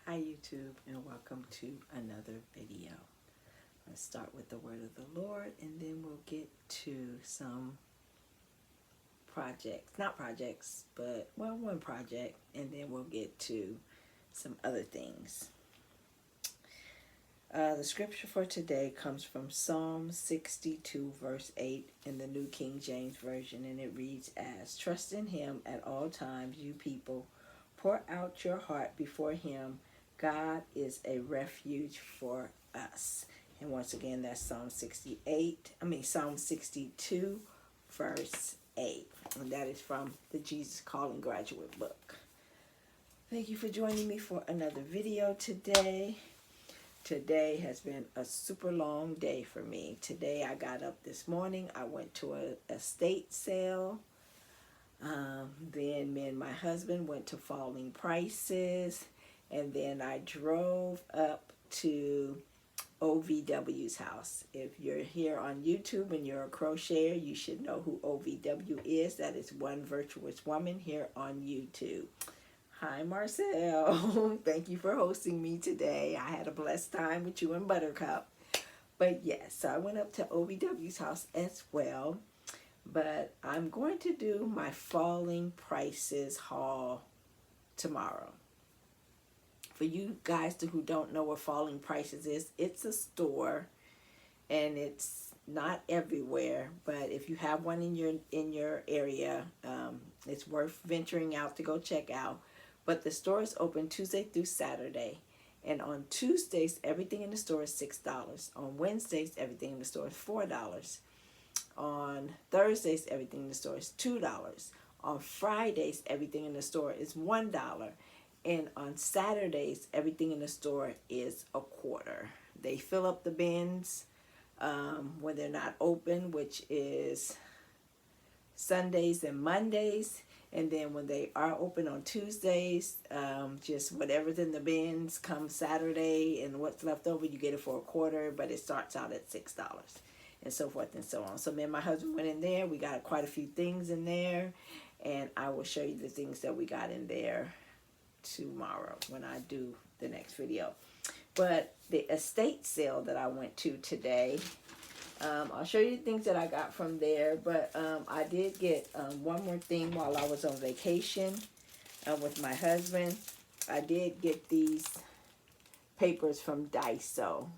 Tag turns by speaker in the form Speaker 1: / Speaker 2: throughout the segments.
Speaker 1: Hi YouTube, and welcome to another video. Let's start with the word of the Lord, and then we'll get to some projects, not projects, but well, one project, and then we'll get to some other things. The scripture for today comes from Psalm 62 verse 8 in the New King James Version, and it reads as, "Trust in him at all times, you people. Pour out your heart before him. God is a refuge for us." And once again, that's Psalm 62 verse 8. And that is from the Jesus Calling Graduate book. Thank you for joining me for another video today. Today has been a super long day for me. Today I got up this morning. I went to an estate sale. Then me and my husband went to Falling Prices. And then I drove up to OVW's house. If you're here on YouTube and you're a crocheter, you should know who OVW is. That is One Virtuous Woman here on YouTube. Hi, Marcel. Thank you for hosting me today. I had a blessed time with you and Buttercup. But yes, so I went up to OVW's house as well. But I'm going to do my Falling Prices haul tomorrow. For you guys who don't know what Falling Prices is, it's a store, and it's not everywhere. But if you have one in your area, it's worth venturing out to go check out. But the store is open Tuesday through Saturday, and on Tuesdays everything in the store is $6. On Wednesdays everything in the store is $4. On Thursdays everything in the store is $2. On Fridays everything in the store is $1. And on Saturdays, everything in the store is $0.25. They fill up the bins when they're not open, which is Sundays and Mondays. And then when they are open on Tuesdays, just whatever's in the bins comes Saturday, and what's left over, you get it for $0.25, but it starts out at $6, and so forth and so on. So me and my husband went in there. We got quite a few things in there, and I will show you the things that we got in there tomorrow when I do the next video. But the estate sale that I went to today, I'll show you the things that I got from there. But I did get one more thing while I was on vacation with my husband. I did get these papers from Daiso,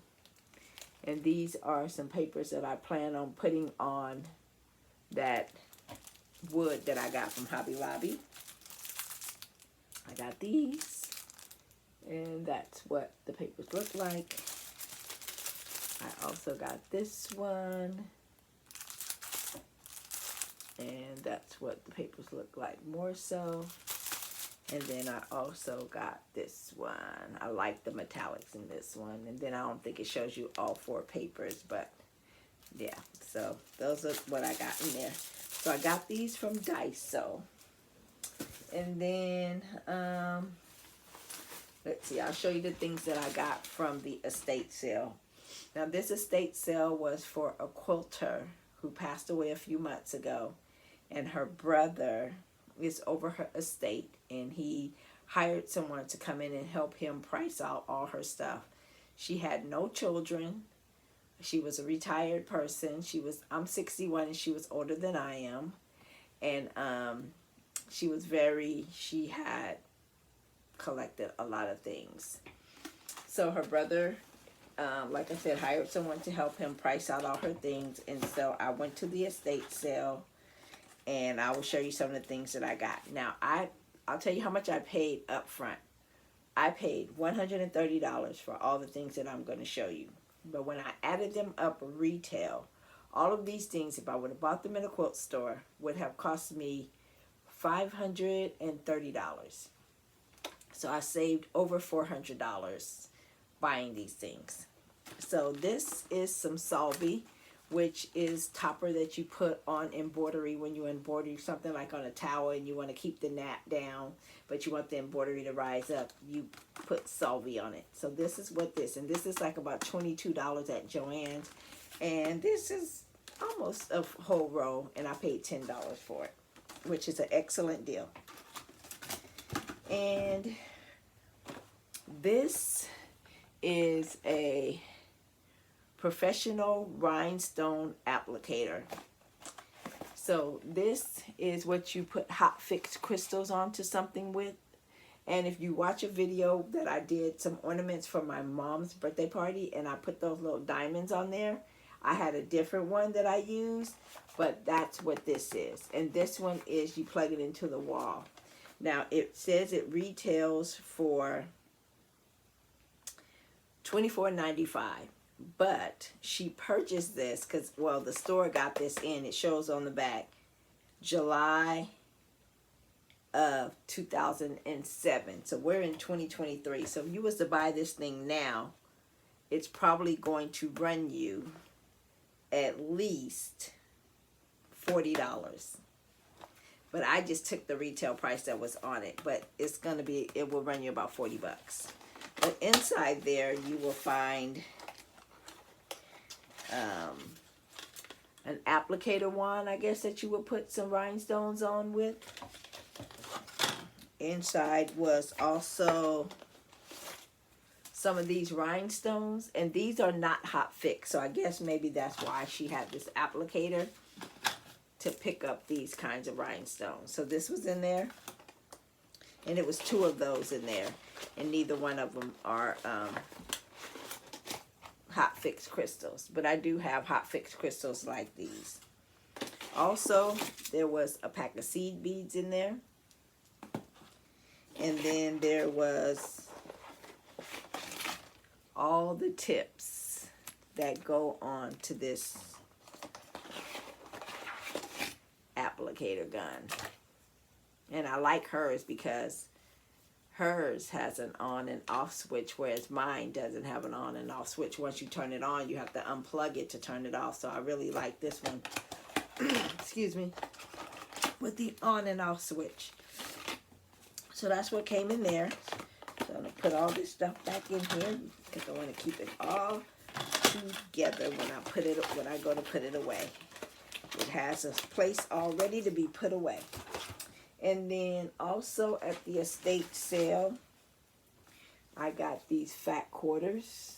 Speaker 1: and these are some papers that I plan on putting on that wood that I got from Hobby Lobby. I got these, and that's what the papers look like. I also got this one, and that's what the papers look like more so. And then I also got this one. I like the metallics in this one. And then I don't think it shows you all 4 papers, but yeah. So those are what I got in there. So I got these from Daiso. And then, let's see, I'll show you the things that I got from the estate sale. Now, this estate sale was for a quilter who passed away a few months ago. And her brother is over her estate, and he hired someone to come in and help him price out all her stuff. She had no children. She was a retired person. I'm 61, and she was older than I am. And, she had collected a lot of things. So her brother, like I said, hired someone to help him price out all her things. And so I went to the estate sale, and I will show you some of the things that I got. Now, I'll tell you how much I paid up front. I paid $130 for all the things that I'm going to show you. But when I added them up retail, all of these things, if I would have bought them in a quilt store, would have cost me $530. So I saved over $400 buying these things. So this is some Solvay, which is topper that you put on embroidery when you embroider something like on a towel and you want to keep the knot down, but you want the embroidery to rise up. You put Solvay on it. So this is what this, and this is like about $22 at Joann's, and this is almost a whole row, and I paid $10 for it, which is an excellent deal. And this is a professional rhinestone applicator. So this is what you put hot fixed crystals onto something with. And if you watch a video that I did some ornaments for my mom's birthday party and I put those little diamonds on there, I had a different one that I used, but that's what this is. And this one is you plug it into the wall. Now it says it retails for $24.95, but she purchased this because, well, the store got this in. It shows on the back, July of 2007. So we're in 2023. So if you was to buy this thing now, it's probably going to run you at least $40. But I just took the retail price that was on it, but it's going to be, it will run you about 40 bucks. But inside there you will find an applicator wand, I guess, that you would put some rhinestones on with. Inside was also some of these rhinestones, and these are not hot fixed, so I guess maybe that's why she had this applicator to pick up these kinds of rhinestones. So this was in there, and it was 2 of those in there, and neither one of them are hot fixed crystals, but I do have hot fixed crystals like these. Also, there was a pack of seed beads in there, and then there was all the tips that go on to this applicator gun. And I like hers because hers has an on and off switch, whereas mine doesn't have an on and off switch. Once you turn it on, you have to unplug it to turn it off. So I really like this one, excuse me, with the on and off switch. So that's what came in there. So I'm going to put all this stuff back in here because I want to keep it all together when I go to put it away. It has a place all ready to be put away. And then also at the estate sale, I got these fat quarters.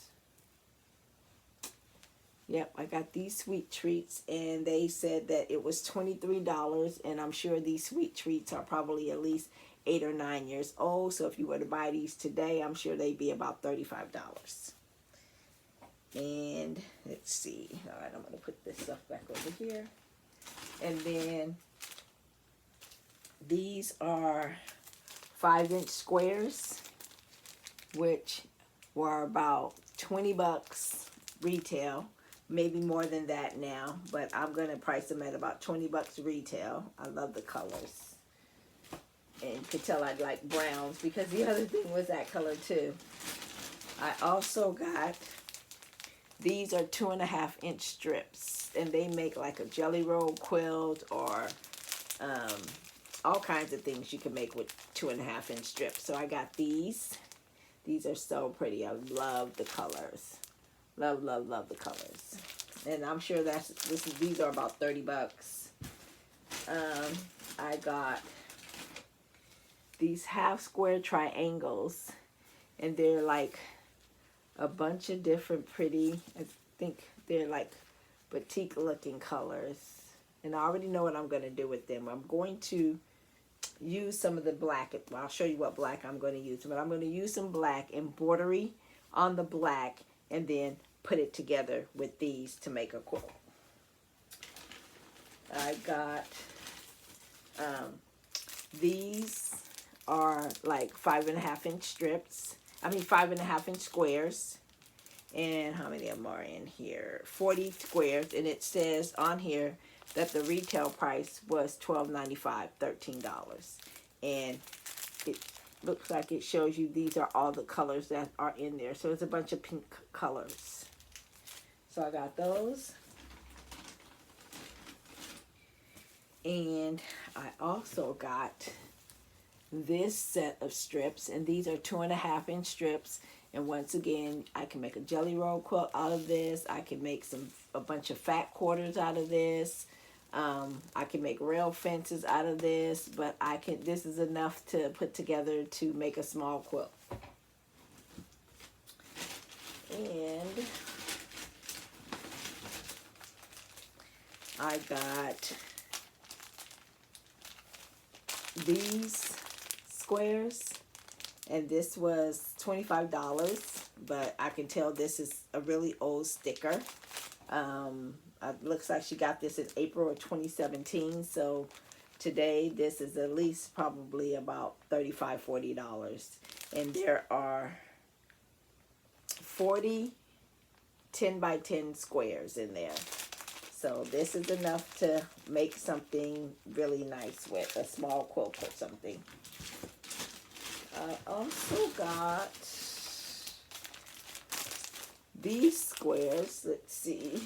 Speaker 1: Yep, I got these sweet treats, and they said that it was $23, and I'm sure these sweet treats are probably at least 8 or 9 years old. So if you were to buy these today, I'm sure they'd be about $35. And let's see. All right, I'm going to put this stuff back over here. And then these are 5-inch squares, which were about 20 bucks retail, maybe more than that now, but I'm going to price them at about 20 bucks retail. I love the colors. And you could tell I like browns because the other thing was that color too. I also got, these are 2.5-inch strips, and they make like a jelly roll quilt or all kinds of things you can make with 2.5-inch strips. So I got these. These are so pretty. I love the colors. Love, love, love the colors. And I'm sure these are about 30 bucks. I got these half square triangles, and they're like a bunch of different pretty, I think they're like batik looking colors. And I already know what I'm going to do with them. I'm going to use some of the black. Well, I'll show you what black I'm going to use. But I'm going to use some black embroidery on the black and then put it together with these to make a quilt. I got, these are like 5.5-inch strips. 5.5-inch squares. And how many of them are in here? 40 squares. And it says on here that the retail price was $12.95, $13. And it looks like it shows you these are all the colors that are in there. So it's a bunch of pink colors. So I got those. And I also got this set of strips, and these are 2.5-inch strips. And once again, I can make a jelly roll quilt out of this. I can make a bunch of fat quarters out of this. I can make rail fences out of this, but this is enough to put together to make a small quilt. And I got these squares, and this was $25, but I can tell this is a really old sticker. It looks like she got this in April of 2017, so today this is at least probably about $35, $40. And there are 40 10 by 10 squares in there. So this is enough to make something really nice with, a small quilt or something. I also got these squares. Let's see.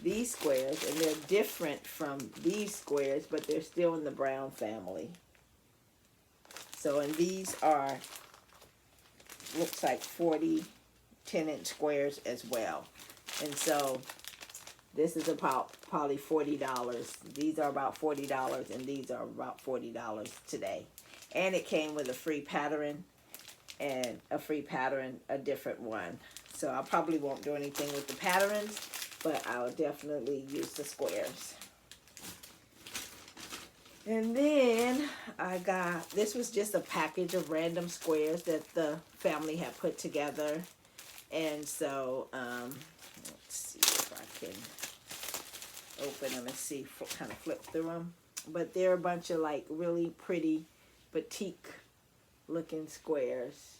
Speaker 1: These squares, and they're different from these squares, but they're still in the brown family. So, and these are, looks like 40 10-inch squares as well. And so this is about probably $40. These are about $40, and these are about $40 today. And it came with a free pattern, and a different one. So I probably won't do anything with the patterns, but I'll definitely use the squares. And then I got, this was just a package of random squares that the family had put together. And so, let's see if I can open them and see, kind of flip through them. But they're a bunch of like really pretty batik looking squares.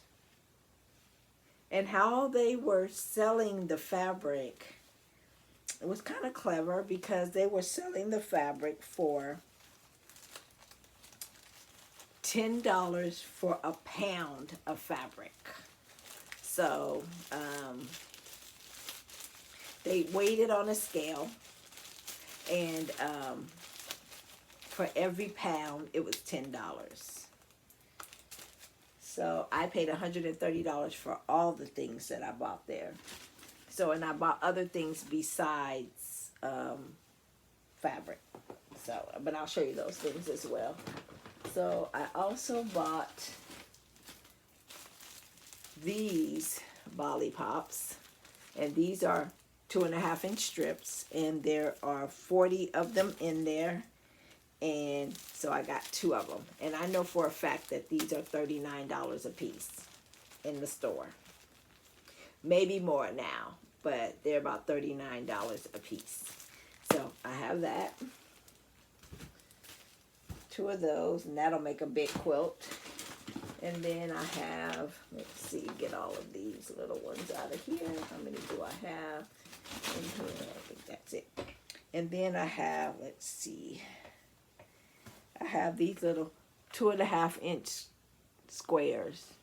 Speaker 1: And how they were selling the fabric, it was kind of clever, because they were selling the fabric for $10 for a pound of fabric. So they weighed it on a scale, and for every pound it was $10. So I paid $130 for all the things that I bought there. So, and I bought other things besides fabric. So, but I'll show you those things as well. So I also bought these Bolly Pops, and these are 2.5-inch strips, and there are 40 of them in there. And so I got 2 of them, and I know for a fact that these are $39 a piece in the store. Maybe more now, but they're about $39 a piece. So I have that, 2 of those, and that'll make a big quilt. And then I have, let's see, get all of these little ones out of here. How many do I have in here? I think that's it. And then I have, let's see, I have these little 2.5-inch squares.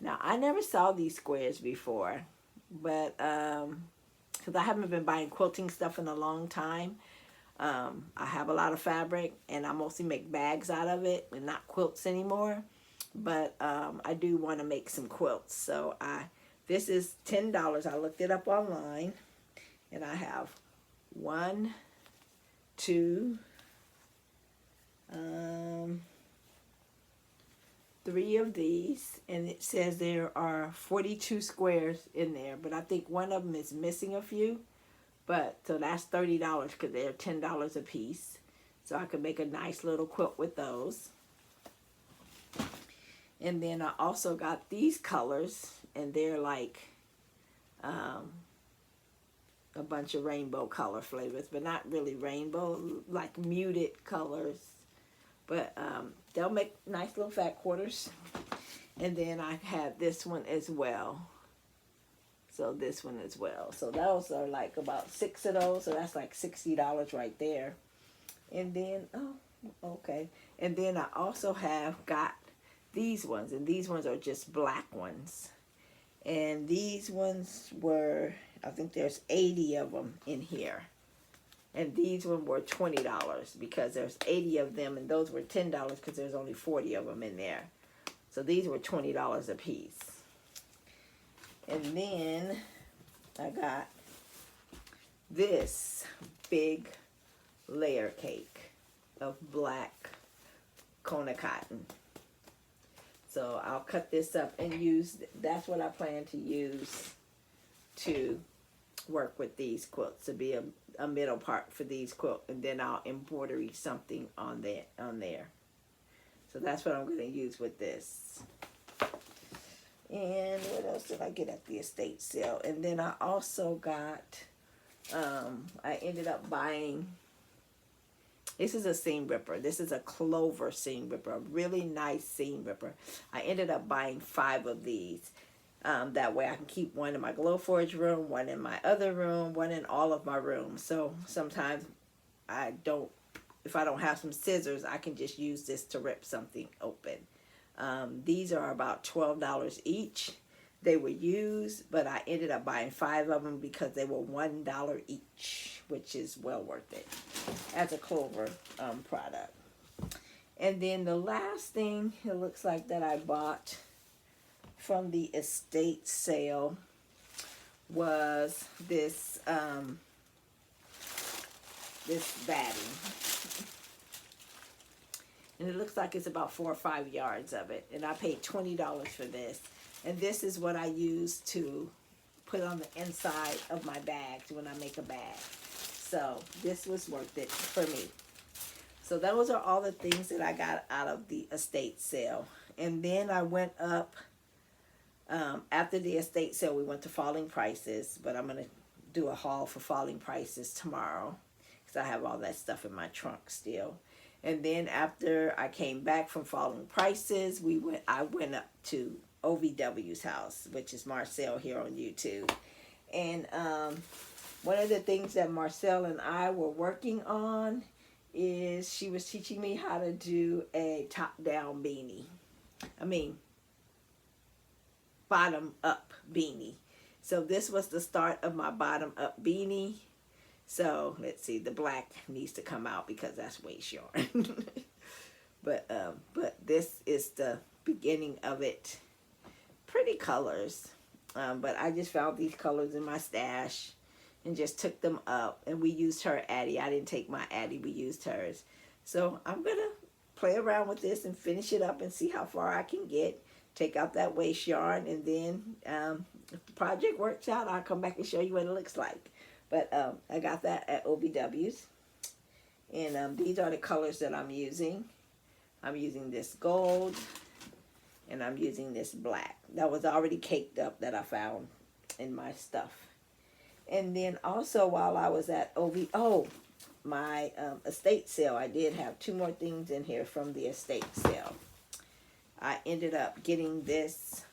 Speaker 1: Now, I never saw these squares before, but because I haven't been buying quilting stuff in a long time. I have a lot of fabric, and I mostly make bags out of it and not quilts anymore. But I do want to make some quilts. So this is $10. I looked it up online, and I have 1, 2, 3 of these, and it says there are 42 squares in there, but I think one of them is missing a few. But so that's $30 because they're $10 a piece. So I could make a nice little quilt with those. And then I also got these colors, and they're like a bunch of rainbow color flavors, but not really rainbow, like muted colors. But they'll make nice little fat quarters. And then I have this one as well. So this one as well. So those are like about 6 of those. So that's like $60 right there. And then, oh, okay. And then I also have got these ones. And these ones are just black ones. And these ones were, I think there's 80 of them in here. And these ones were $20 because there's 80 of them. And those were $10 because there's only 40 of them in there. So these were $20 a piece. And then I got this big layer cake of black Kona cotton. So I'll cut this up and use, that's what I plan to use to work with these quilts, to be a middle part for these quilts, and then I'll embroidery something on there. So that's what I'm going to use with this. And what else did I get at the estate sale? And then I also got, I ended up buying, this is a seam ripper. This is a clover seam ripper, a really nice seam ripper. I ended up buying 5 of these. That way I can keep one in my Glowforge room, one in my other room, one in all of my rooms. So sometimes if I don't have some scissors, I can just use this to rip something open. These are about $12 each. They were used, but I ended up buying 5 of them because they were $1 each, which is well worth it as a clover product. And then the last thing it looks like that I bought from the estate sale was this this batting. And it looks like it's about 4 or 5 yards of it. And I paid $20 for this. And this is what I use to put on the inside of my bags when I make a bag. So this was worth it for me. So those are all the things that I got out of the estate sale. And then I went up, after the estate sale, we went to Falling Prices. But I'm going to do a haul for Falling Prices tomorrow, because I have all that stuff in my trunk still. And then after I came back from Falling Prices, I went up to OVW's house, which is Marcel here on YouTube. And one of the things that Marcel and I were working on is she was teaching me how to do a top-down beanie. Bottom-up beanie. So this was the start of my bottom-up beanie. So let's see, the black needs to come out because that's waste yarn. but this is the beginning of it. Pretty colors. But I just found these colors in my stash and just took them up. And we used her Addy. I didn't take my Addy, we used hers. So I'm going to play around with this and finish it up and see how far I can get. Take out that waste yarn, and then if the project works out, I'll come back and show you what it looks like. But I got that at OVW's. And these are the colors that I'm using. I'm using this gold. And I'm using this black. That was already caked up that I found in my stuff. And then also while I was at my estate sale, I did have 2 more things in here from the estate sale. I ended up getting this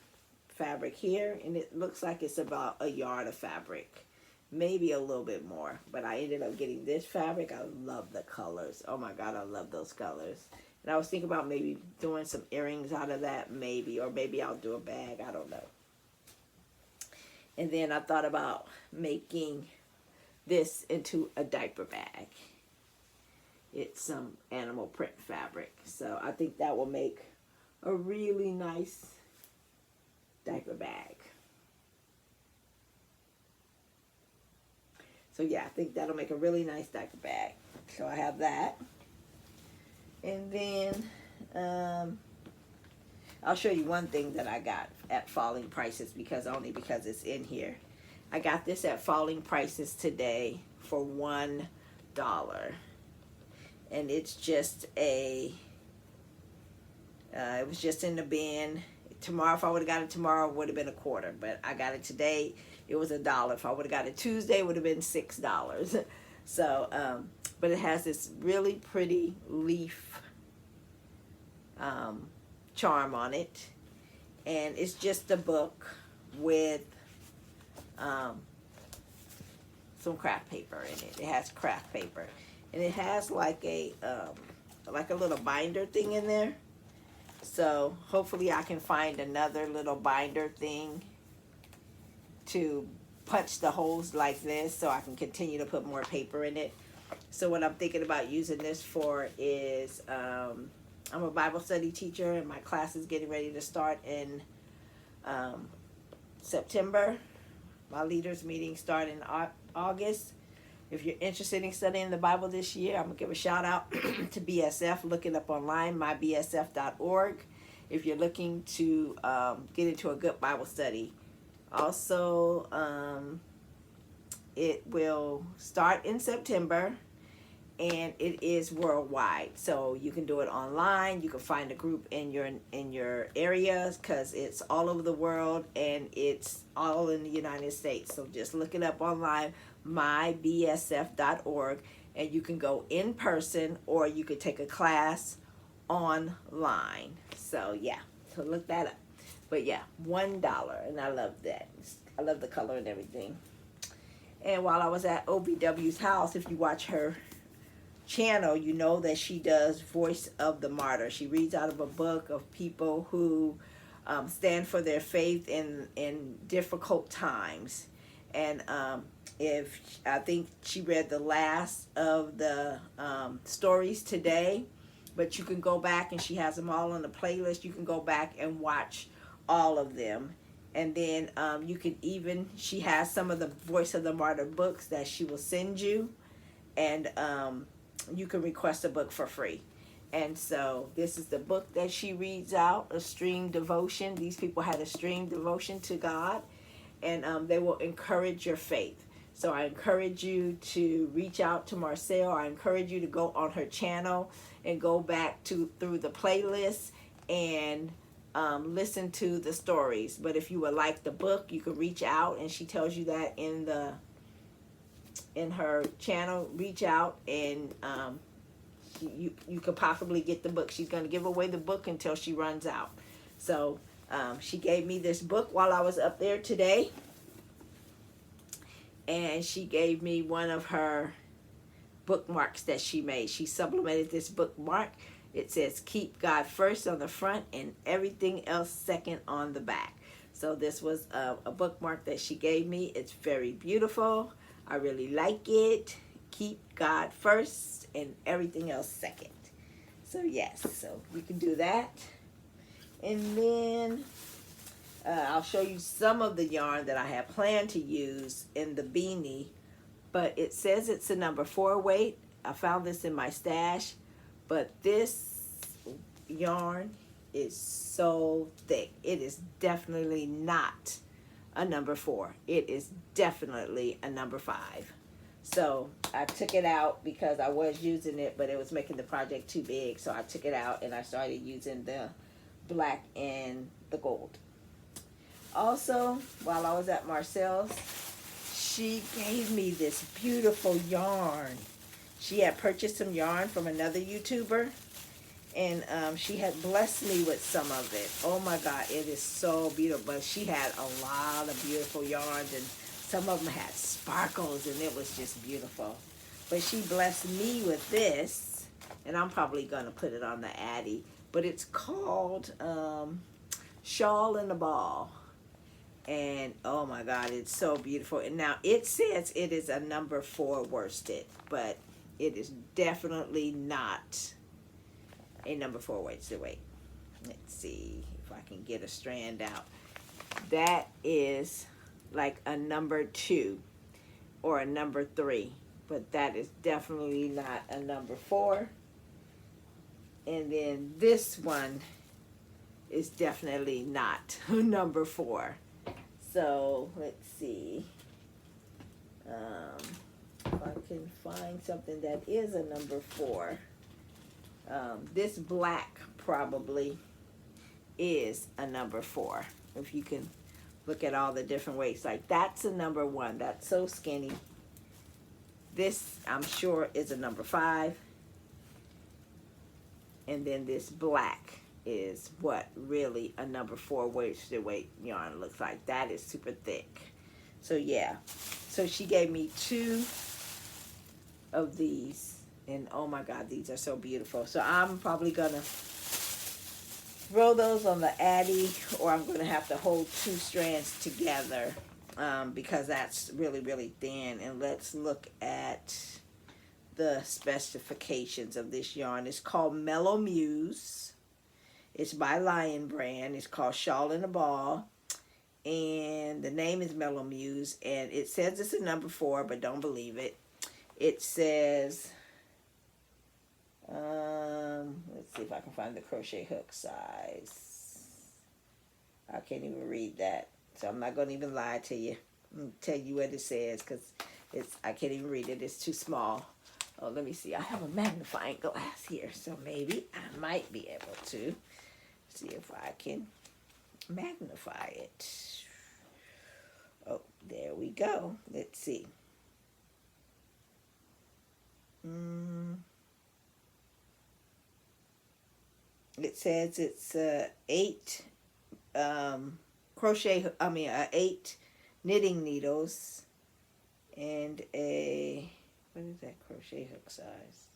Speaker 1: fabric here. And it looks like it's about a yard of fabric. Maybe a little bit more, but I ended up getting this fabric. I love the colors. Oh my God, I love those colors. And I was thinking about maybe doing some earrings out of that, maybe, or maybe I'll do a bag. I don't know. And then I thought about making this into a diaper bag. It's some animal print fabric, so I think that will make a really nice diaper bag. So yeah, I think that'll make a really nice diaper bag. So I have that. And then I'll show you one thing that I got at Falling Prices because it's in here. I got this at Falling Prices today for $1. And it's just it was just in the bin. Tomorrow, if I would have got it tomorrow, it would have been $0.25. But I got it today. It was $1. If I would have got it Tuesday, it would have been $6. So, but it has this really pretty leaf charm on it. And it's just a book with some craft paper in it. It has craft paper. And it has like a little binder thing in there. So hopefully I can find another little binder thing to punch the holes like this so I can continue to put more paper in it. So what I'm thinking about using this for is I'm a Bible study teacher and my class is getting ready to start in September. My leaders meetings start in August. If you're interested in studying the Bible this year, I'm going to give a shout out to BSF. Look it up online, mybsf.org. If you're looking to get into a good Bible study, Also, it will start in September, and it is worldwide. So you can do it online. You can find a group in your areas, because it's all over the world, and it's all in the United States. So just look it up online, mybsf.org, and you can go in person, or you could take a class online. So yeah, so look that up. But yeah, $1, and I love that. I love the color and everything. And while I was at OVW's house, if you watch her channel, you know that she does Voice of the Martyr. She reads out of a book of people who stand for their faith in difficult times. And if I think she read the last of the stories today, but you can go back, and she has them all on the playlist. You can go back and watch all of them. And then you can even, she has some of the Voice of the Martyr books that she will send you, and you can request a book for free. And so this is the book that she reads out, a stream devotion. These people had a stream devotion to God, and they will encourage your faith. So I encourage you to reach out to Marcel. I encourage you to go on her channel and go back through the playlist and listen to the stories. But if you would like the book, you can reach out, and she tells you that in her channel. Reach out, and you could possibly get the book. She's going to give away the book until she runs out. So she gave me this book while I was up there today, and she gave me one of her bookmarks that she made. She supplemented this bookmark. It says, "Keep God first" on the front, and everything else second on the back. So this was a bookmark that she gave me. It's very beautiful. I really like it. Keep God first and everything else second. So yes, so we can do that. And then I'll show you some of the yarn that I have planned to use in the beanie. But it says it's a number 4 weight. I found this in my stash. But this yarn is so thick. It is definitely not a number 4. It is definitely a number 5. So I took it out because I was using it, but it was making the project too big. So I took it out, and I started using the black and the gold. Also, while I was at Marcel's, she gave me this beautiful yarn. She had purchased some yarn from another YouTuber, and she had blessed me with some of it. Oh my God, it is so beautiful. But she had a lot of beautiful yarns, and some of them had sparkles, and it was just beautiful. But she blessed me with this, and I'm probably going to put it on the Addy. But it's called Shawl in the Ball. And oh my God, it's so beautiful. And now it says it is a number 4 worsted, but it is definitely not a number 4 worsted weight. Let's see if I can get a strand out. That is like a number 2 or a number 3, but that is definitely not a number 4. And then this one is definitely not number 4. So let's see if I can find something that is a number 4. This black probably is a number 4. If you can look at all the different weights, like that's a number 1. That's so skinny. This I'm sure is a number 5. And then this black is what really a number 4 worsted weight yarn looks like. That is super thick. So yeah, so she gave me 2 of these, and oh my God, these are so beautiful. So I'm probably gonna throw those on the Addy, or I'm gonna have to hold 2 strands together because that's really, really thin. And let's look at the specifications of this yarn. It's called Mellow Muse. It's by Lion Brand. It's called Shawl in a Ball. And the name is Mellow Muse. And it says it's a number 4, but don't believe it. It says, let's see if I can find the crochet hook size. I can't even read that. So I'm not going to even lie to you and tell you what it says because I can't even read it. It's too small. Oh, let me see. I have a magnifying glass here, so maybe I might be able to see if I can magnify it. Oh, there we go. Let's see. It says it's 8 8 knitting needles and what is that crochet hook size?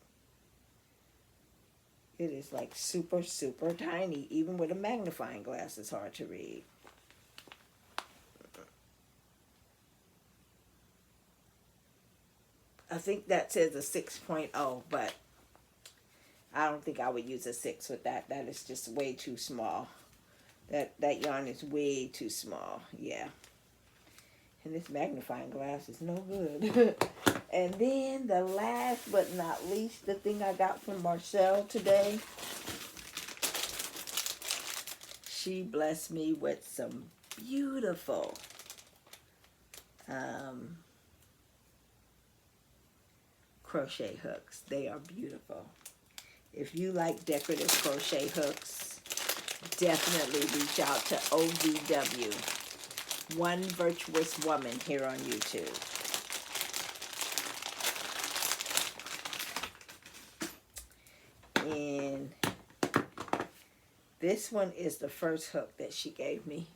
Speaker 1: It is like super, super tiny. Even with a magnifying glass, it's hard to read. I think that says a 6.0, but I don't think I would use a 6 with that. That is just way too small. That yarn is way too small. Yeah. And this magnifying glass is no good. And then the last but not least, the thing I got from Marcel today. She blessed me with some beautiful crochet hooks. They are beautiful. If you like decorative crochet hooks, definitely reach out to OVW, One Virtuous Woman, here on YouTube. And this one is the first hook that she gave me.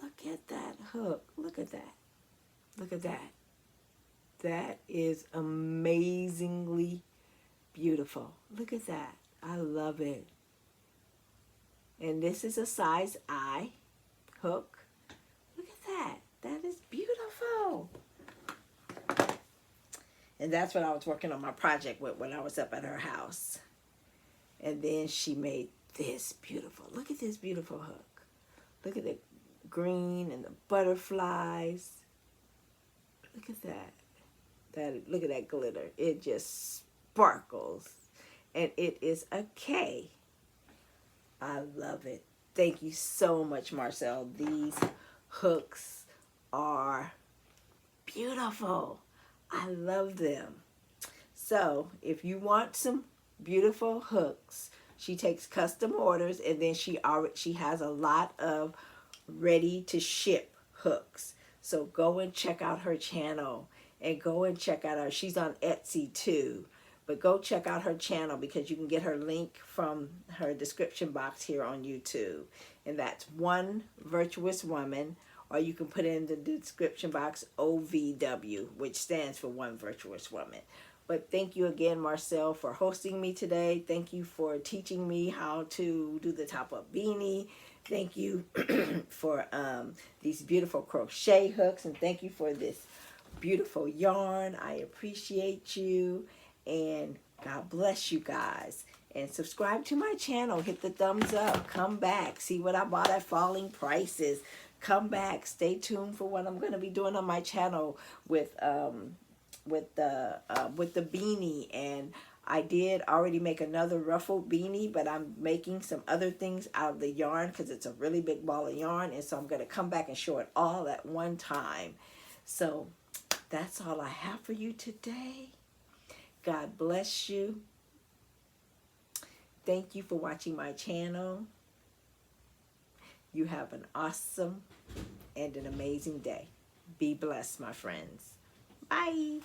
Speaker 1: Look at that hook. Look at that. Look at that. That is amazingly beautiful. Look at that. I love it. And this is a size I hook. Look at that. That is beautiful. And that's what I was working on my project with when I was up at her house. And then she made this beautiful. Look at this beautiful hook. Look at the green and the butterflies. Look at that. Look at that glitter. It just sparkles. And it is a K. I love it. Thank you so much, Marcel. These hooks are beautiful. I love them. So if you want some beautiful hooks, she takes custom orders, and then she has a lot of ready to ship hooks. So go and check out her channel, and go and check out she's on Etsy too. But go check out her channel because you can get her link from her description box here on YouTube. And that's One Virtuous Woman, or you can put in the description box OVW, which stands for One Virtuous Woman. But thank you again, Marcel, for hosting me today. Thank you for teaching me how to do the top-up beanie. Thank you for these beautiful crochet hooks. And thank you for this beautiful yarn. I appreciate you. And God bless you guys. And subscribe to my channel. Hit the thumbs up. Come back. See what I bought at falling prices. Come back. Stay tuned for what I'm going to be doing on my channel with the beanie. And I did already make another ruffled beanie, but I'm making some other things out of the yarn because it's a really big ball of yarn. And so I'm going to come back and show it all at one time. So that's all I have for you today. God bless you. Thank you for watching my channel. You have an awesome and an amazing day. Be blessed, my friends. Bye.